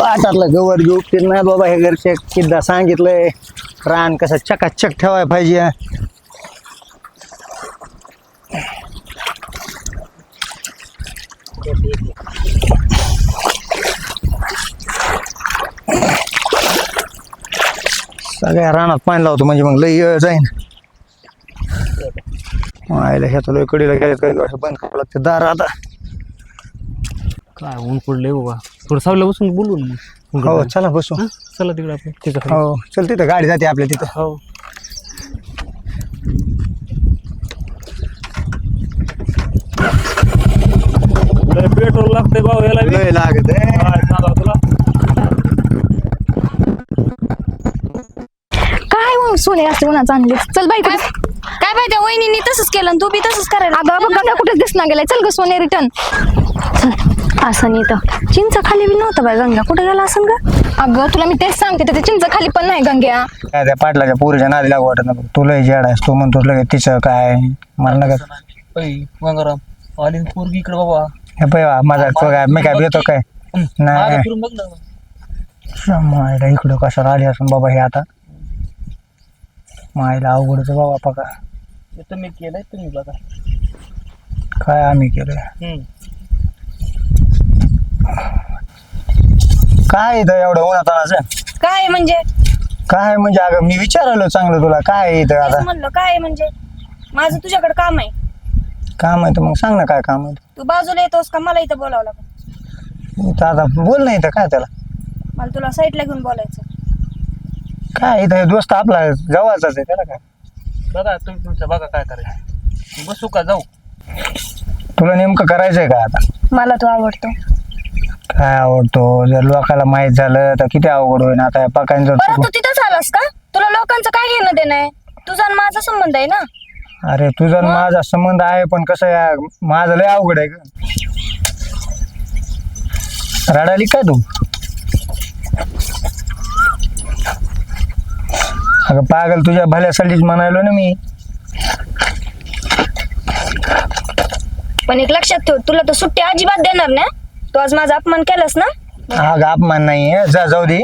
वाटातलं गवत घेऊ नाही बाबा. हे घरचे किद्दा सांगितलंय रान कसं चकाचक ठेवाय पाहिजे. सगळ्या रानात पाणी लावतो म्हणजे मग लई जाईन. आईला ह्याचं लय कडीला गेले काही असं बंद करावं लागतं दार. आता काय ऊन पडलंय बाबा. थोडं सावल्या बसून बोलू ना. हो चला बसू. चला तिकडे आपण तिथं. हो चल तिथं गाडी जाते आपल्या तिथं. हो पेट्रोल लागतंय भाऊ याला. लय लागत काय सांगा तुला. काय सोने असते उन्हाचं आणले. चल बाई काय काय पाहिजे वहिनींनी तसंच केलं आणि तू बी तसंच करायला. अगं बघ गंगा कुठेच दिसना गेलाय. चल ग सोने रिटर्न. असं नाही तर चिंच खाली बी नव्हतं बाई. गंगा कुठे गेला असं ग. अगं तुला मी तेच सांगते त्याच्या चिंच खाली पण नाही गंग्या. काय त्या पाटलाच्या पोरीच्या नादी लागू वाटत ना. तुला जेड आहेस तू म्हणतो लगेच तिचं काय मला नका. गंगाराम आली पोरगी इकडे बाबा. हे पाय माझा काय मी काय भेटतो काय नाही. बघ ना मायला इकडं कशाला आली असून बाबा. हे आता मायला अवघडच बाबा. पका तुम्ही केलंय तुम्ही बघा. काय आम्ही केलं काय इथं एवढं उन्हातानाचं. काय म्हणजे काय म्हणजे अगं मी विचारलं चांगलं तुला काय इथं तेच आता म्हणलं काय म्हणजे माझं तुझ्याकडे काम आहे. काम आहे तर मग सांग ना काय काम आहे. तू बाजूला येतोस का मला इथं बोलावं लागतं. इथं आता बोल नाही इथं काय त्याला. मला तुला साईडला घेऊन बोलायचं. काय इथं दोस्त आपला जवळचाच आहे त्याला काय. बघा तुम्ही तुमचं बघा काय करायचं. बसू का जाऊ. तुला नेमकं करायचंय का आता. मला तू आवडतो. काय आवडतो जर लोकाला माहित झालं तर किती अवघड होईल. आता या पकाने जर बरं तू तिथंच आलास का. तुला लोकांचं काय घेणं देणं आहे. तुझा आणि माझा संबंध आहे ना. अरे तुझा आणि माझा संबंध आहे पण कसं या माझं लय अवघड आहे का. रडाली काय तू. अगं पागल तुझ्या भल्यासाठीच म्हणायलो ना मी. पण एक लक्षात ठेव तुला तर सुट्टी अजिबात देणार ना. तू आज माझा अपमान केलास ना. अगं अपमान नाही जा जाऊ दे.